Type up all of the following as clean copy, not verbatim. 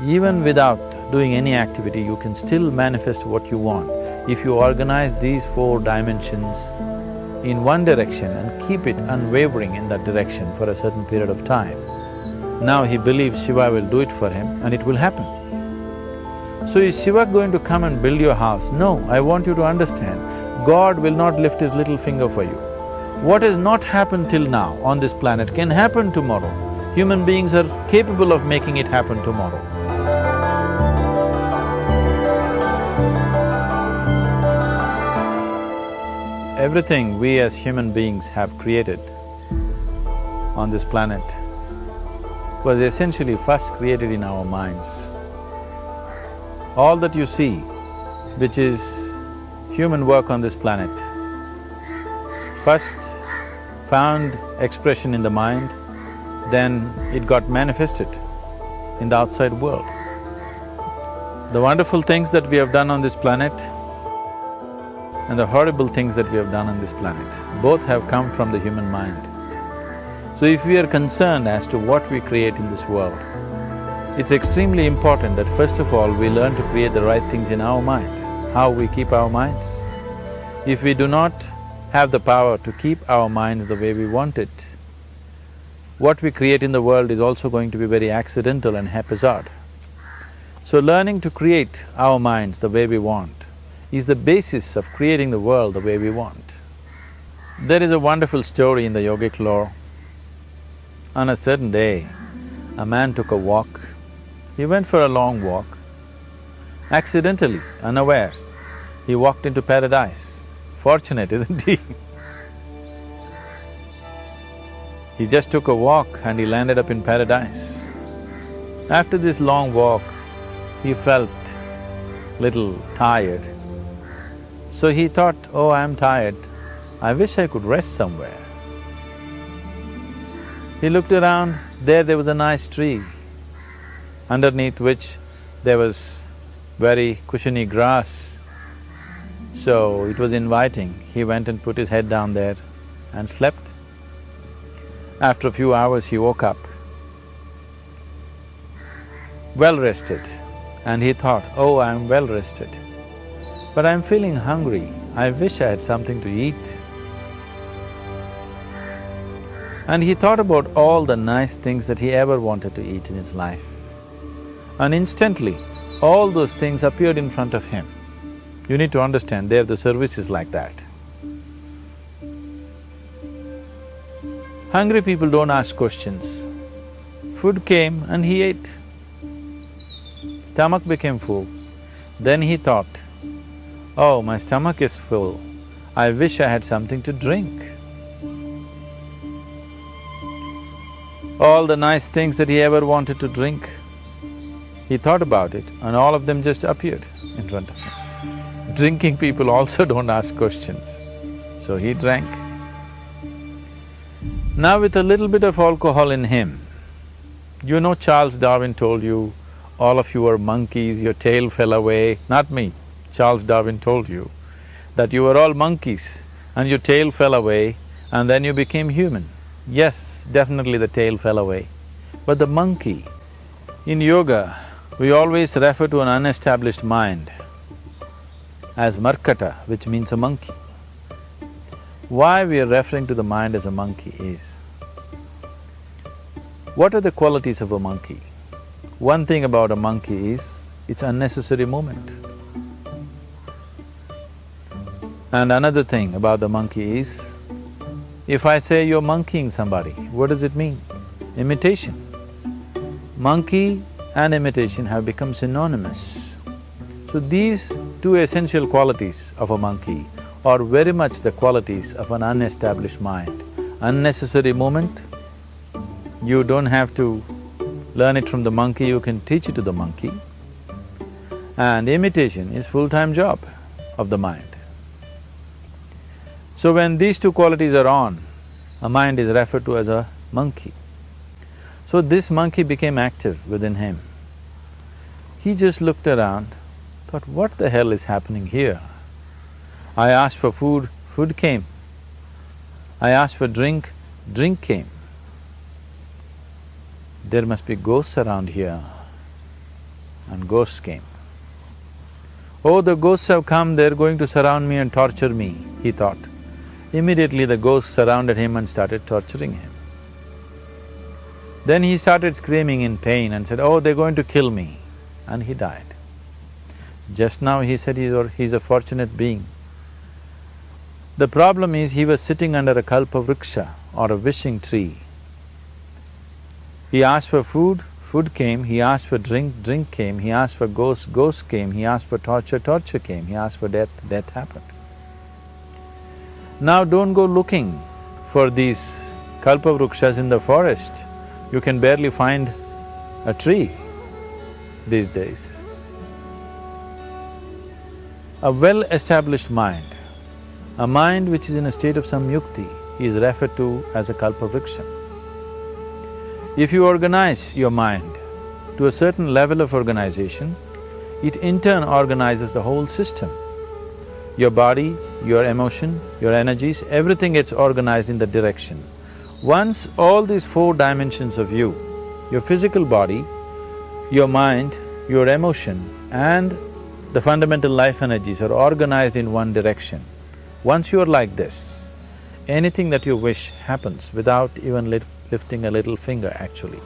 Even without doing any activity, you can still manifest what you want if you organize these 4 dimensions in one direction and keep it unwavering in that direction for a certain period of time. Now he believes Shiva will do it for him and it will happen. So is Shiva going to come and build your house? No, I want you to understand, God will not lift his little finger for you. What has not happened till now on this planet can happen tomorrow. Human beings are capable of making it happen tomorrow. Everything we as human beings have created on this planet was essentially first created in our minds. All that you see, which is human work on this planet, first found expression in the mind, then it got manifested in the outside world. The wonderful things that we have done on this planet and the horrible things that we have done on this planet, both have come from the human mind. So if we are concerned as to what we create in this world, it's extremely important that first of all we learn to create the right things in our mind, how we keep our minds. If we do not have the power to keep our minds the way we want it, what we create in the world is also going to be very accidental and haphazard. So learning to create our minds the way we want is the basis of creating the world the way we want. There is a wonderful story in the yogic lore. On a certain day, a man took a walk. He went for a long walk. Accidentally, unawares, he walked into paradise. Fortunate, isn't he? He just took a walk and he landed up in paradise. After this long walk, he felt little tired. So he thought, oh, I'm tired, I wish I could rest somewhere. He looked around, there was a nice tree, underneath which there was very cushiony grass. So it was inviting. He went and put his head down there and slept. After a few hours he woke up, well rested, and he thought, oh, I'm well rested, but I'm feeling hungry, I wish I had something to eat. And he thought about all the nice things that he ever wanted to eat in his life. And instantly, all those things appeared in front of him. You need to understand, there the service is like that. Hungry people don't ask questions. Food came and he ate. Stomach became full. Then he thought, oh, my stomach is full, I wish I had something to drink. All the nice things that he ever wanted to drink, he thought about it and all of them just appeared in front of him. Drinking people also don't ask questions, so he drank. Now with a little bit of alcohol in him, you know Charles Darwin told you, all of you are monkeys, your tail fell away. Not me, Charles Darwin told you that you were all monkeys and your tail fell away and then you became human. Yes, definitely the tail fell away. But the monkey, in yoga, we always refer to an unestablished mind as markata, which means a monkey. Why we are referring to the mind as a monkey is, what are the qualities of a monkey? One thing about a monkey is, it's unnecessary movement. And another thing about the monkey is, if I say you're monkeying somebody, what does it mean? Imitation. Monkey and imitation have become synonymous. So these two essential qualities of a monkey are very much the qualities of an unestablished mind. Unnecessary movement, you don't have to learn it from the monkey, you can teach it to the monkey. And imitation is full-time job of the mind. So when these two qualities are on, a mind is referred to as a monkey. So this monkey became active within him. He just looked around, thought, what the hell is happening here? I asked for food, food came. I asked for drink, drink came. There must be ghosts around here. and ghosts came. Oh, the ghosts have come, they're going to surround me and torture me, he thought. Immediately the ghosts surrounded him and started torturing him. Then he started screaming in pain and said, oh, they're going to kill me, and he died. Just now he said he's a fortunate being. The problem is he was sitting under a kalpavriksha or a wishing tree. He asked for food, food came, he asked for drink, drink came, he asked for ghost, ghost came, he asked for torture, torture came, he asked for death, death happened. Now don't go looking for these kalpavrukshas in the forest. You can barely find a tree these days. A well-established mind, a mind which is in a state of samyukti, is referred to as a kalpavriksha. If you organize your mind to a certain level of organization, it in turn organizes the whole system. Your body, your emotion, your energies, everything gets organized in that direction. Once all these four dimensions of you, your physical body, your mind, your emotion and the fundamental life energies are organized in one direction, once you are like this, anything that you wish happens without even lifting a little finger actually.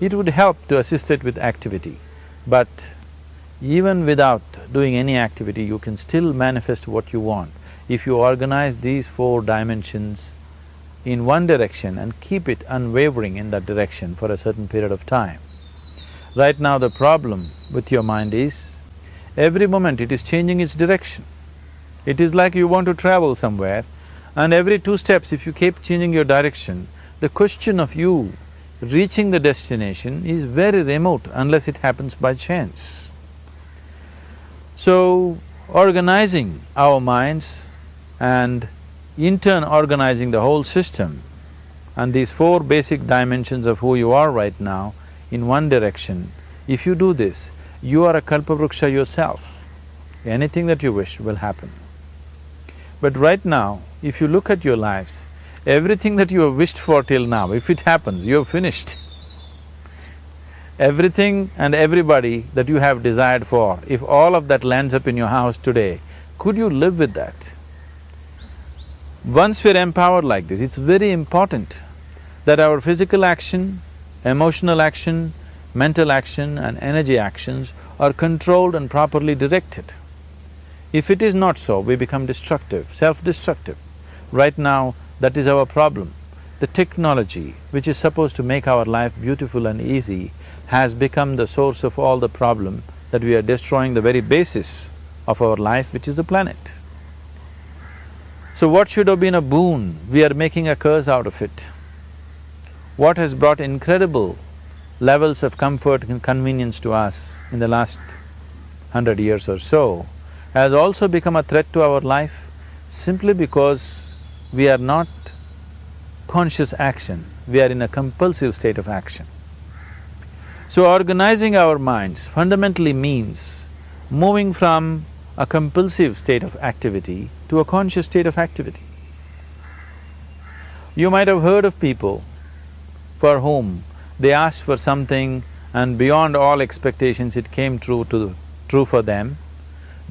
It would help to assist it with activity, but even without doing any activity, you can still manifest what you want if you organize these four dimensions in one direction and keep it unwavering in that direction for a certain period of time. Right now the problem with your mind is, every moment it is changing its direction. It is like you want to travel somewhere and every 2 steps if you keep changing your direction, the question of you reaching the destination is very remote unless it happens by chance. So, organizing our minds and in turn organizing the whole system and these 4 basic dimensions of who you are right now in one direction, if you do this, you are a kalpavruksha yourself. Anything that you wish will happen. But right now, if you look at your lives, everything that you have wished for till now, if it happens, you have finished. Everything and everybody that you have desired for, if all of that lands up in your house today, could you live with that? Once we're empowered like this, it's very important that our physical action, emotional action, mental action and energy actions are controlled and properly directed. If it is not so, we become destructive, self-destructive. Right now, that is our problem. The technology, which is supposed to make our life beautiful and easy, has become the source of all the problem that we are destroying the very basis of our life, which is the planet. So what should have been a boon, we are making a curse out of it. What has brought incredible levels of comfort and convenience to us in the last 100 years or so has also become a threat to our life simply because we are not conscious action, we are in a compulsive state of action. So organizing our minds fundamentally means moving from a compulsive state of activity to a conscious state of activity. You might have heard of people for whom they asked for something and beyond all expectations it came true for them.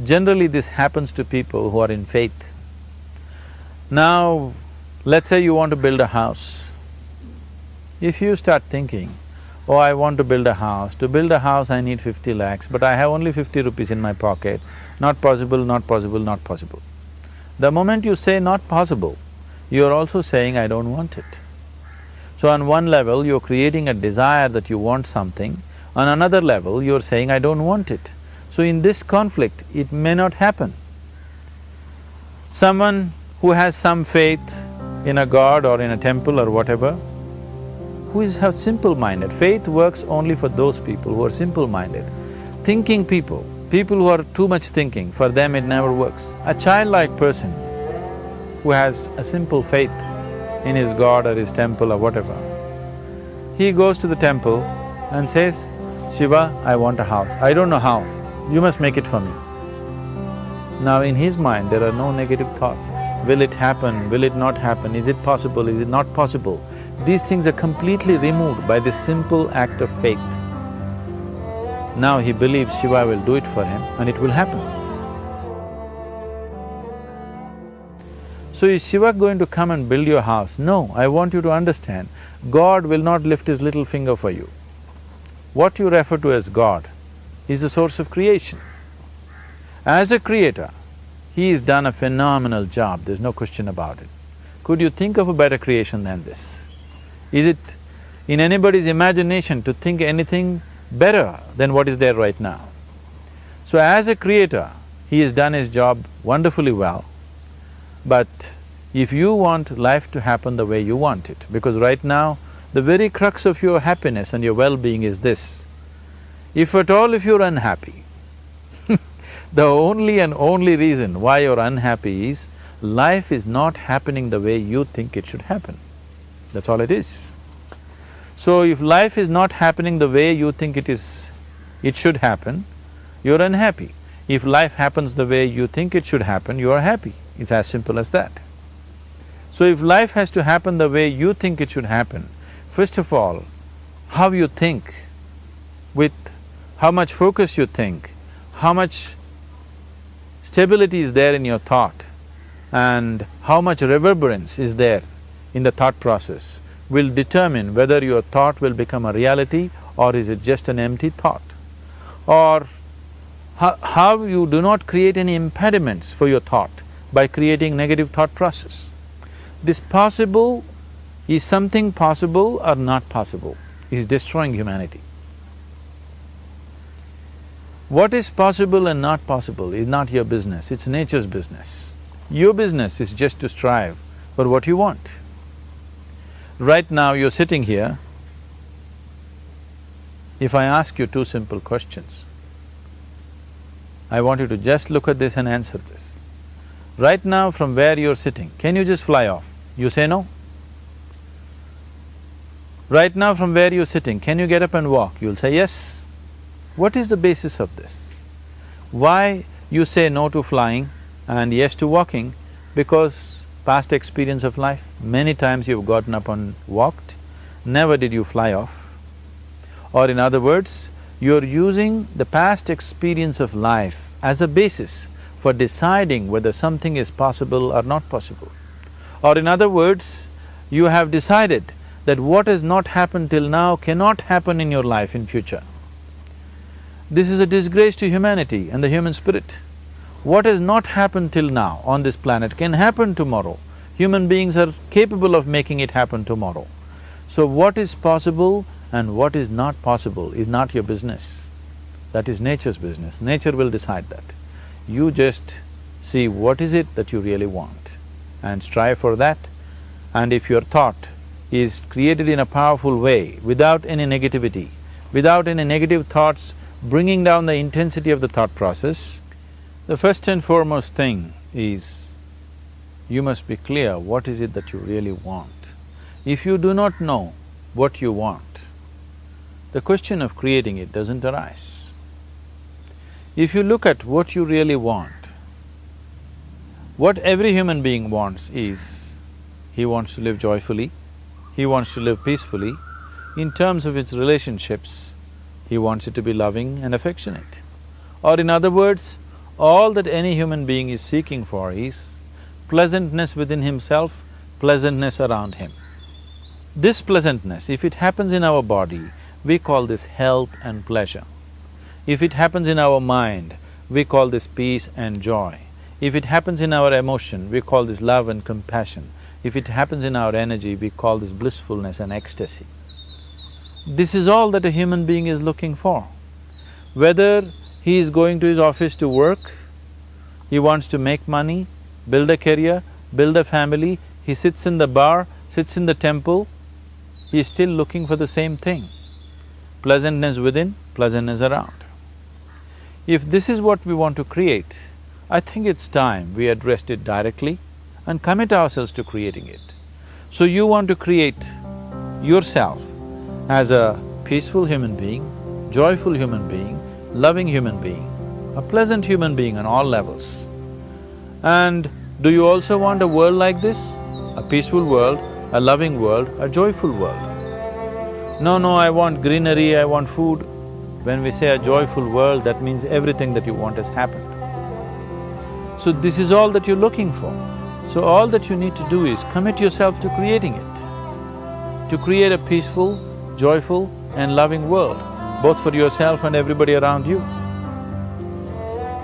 Generally this happens to people who are in faith. Now, let's say you want to build a house. If you start thinking, oh, I want to build a house, to build a house I need 50 lakhs, but I have only 50 rupees in my pocket, not possible, not possible, not possible. The moment you say not possible, you are also saying, I don't want it. So on one level, you're creating a desire that you want something, on another level, you're saying, I don't want it. So in this conflict, it may not happen. Someone who has some faith in a god or in a temple or whatever, who is simple-minded, faith works only for those people who are simple-minded. Thinking people, people who are too much thinking, for them it never works. A childlike person who has a simple faith in his god or his temple or whatever, he goes to the temple and says, Shiva, I want a house. I don't know how, you must make it for me. Now in his mind there are no negative thoughts. Will it happen? Will it not happen? Is it possible? Is it not possible? These things are completely removed by this simple act of faith. Now he believes Shiva will do it for him and it will happen. So is Shiva going to come and build your house? No, I want you to understand, God will not lift his little finger for you. What you refer to as God is the source of creation. As a creator, he has done a phenomenal job, there's no question about it. Could you think of a better creation than this? Is it in anybody's imagination to think anything better than what is there right now? So as a creator, he has done his job wonderfully well. But if you want life to happen the way you want it, because right now, the very crux of your happiness and your well-being is this, if at all if you're unhappy, the only and only reason why you're unhappy is life is not happening the way you think it should happen. That's all it is. So if life is not happening the way you think it should happen, you're unhappy. If life happens the way you think it should happen, you are happy. It's as simple as that. So if life has to happen the way you think it should happen, first of all, how you think, with how much focus you think, how much stability is there in your thought, and how much reverberance is there in the thought process will determine whether your thought will become a reality or is it just an empty thought. Or how you do not create any impediments for your thought by creating negative thought process. This possible is something possible or not possible, is destroying humanity. What is possible and not possible is not your business, it's nature's business. Your business is just to strive for what you want. Right now you're sitting here, if I ask you two simple questions, I want you to just look at this and answer this. Right now from where you're sitting, can you just fly off? You say no. Right now from where you're sitting, can you get up and walk? You'll say yes. What is the basis of this? Why you say no to flying and yes to walking? Because past experience of life, many times you've gotten up and walked, never did you fly off. Or in other words, you're using the past experience of life as a basis for deciding whether something is possible or not possible. Or in other words, you have decided that what has not happened till now cannot happen in your life in future. This is a disgrace to humanity and the human spirit. What has not happened till now on this planet can happen tomorrow. Human beings are capable of making it happen tomorrow. So what is possible and what is not possible is not your business. That is nature's business. Nature will decide that. You just see what is it that you really want and strive for that. And if your thought is created in a powerful way, without any negativity, without any negative thoughts bringing down the intensity of the thought process, the first and foremost thing is you must be clear what is it that you really want. If you do not know what you want, the question of creating it doesn't arise. If you look at what you really want, what every human being wants is, he wants to live joyfully, he wants to live peacefully. In terms of its relationships, he wants it to be loving and affectionate. Or in other words, all that any human being is seeking for is pleasantness within himself, pleasantness around him. This pleasantness, if it happens in our body, we call this health and pleasure. If it happens in our mind, we call this peace and joy. If it happens in our emotion, we call this love and compassion. If it happens in our energy, we call this blissfulness and ecstasy. This is all that a human being is looking for. Whether he is going to his office to work, he wants to make money, build a career, build a family, he sits in the bar, sits in the temple, he is still looking for the same thing. Pleasantness within, pleasantness around. If this is what we want to create, I think it's time we addressed it directly and commit ourselves to creating it. So you want to create yourself as a peaceful human being, joyful human being, loving human being, a pleasant human being on all levels. And do you also want a world like this? A peaceful world, a loving world, a joyful world? No, I want greenery, I want food. When we say a joyful world, that means everything that you want has happened. So this is all that you're looking for. So all that you need to do is commit yourself to creating it, to create a peaceful, joyful and loving world, both for yourself and everybody around you.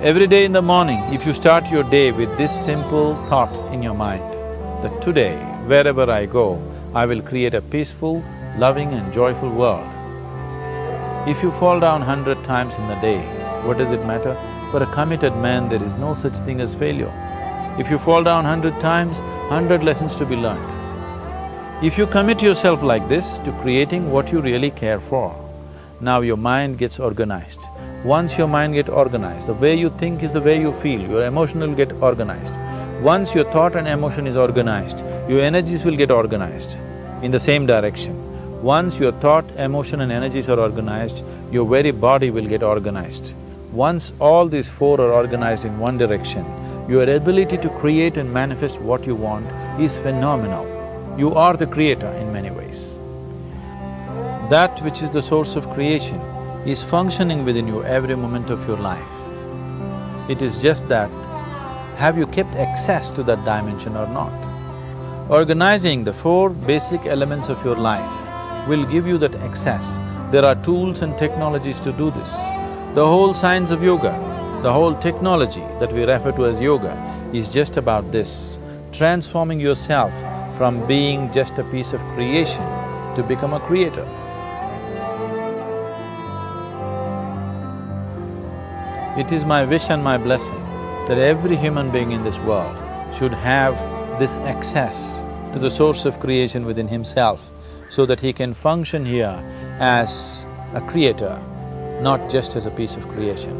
Every day in the morning, if you start your day with this simple thought in your mind, that today, wherever I go, I will create a peaceful, loving and joyful world. If you fall down 100 times in the day, what does it matter? For a committed man, there is no such thing as failure. If you fall down 100 times, 100 lessons to be learnt. If you commit yourself like this to creating what you really care for, now your mind gets organized. Once your mind gets organized, the way you think is the way you feel, your emotion will get organized. Once your thought and emotion is organized, your energies will get organized in the same direction. Once your thought, emotion and energies are organized, your very body will get organized. Once all these four are organized in one direction, your ability to create and manifest what you want is phenomenal. You are the creator in many ways. That which is the source of creation is functioning within you every moment of your life. It is just that, have you kept access to that dimension or not? Organizing the four basic elements of your life will give you that access. There are tools and technologies to do this. The whole science of yoga, the whole technology that we refer to as yoga is just about this, transforming yourself from being just a piece of creation to become a creator. It is my wish and my blessing that every human being in this world should have this access to the source of creation within himself, so that he can function here as a creator, not just as a piece of creation.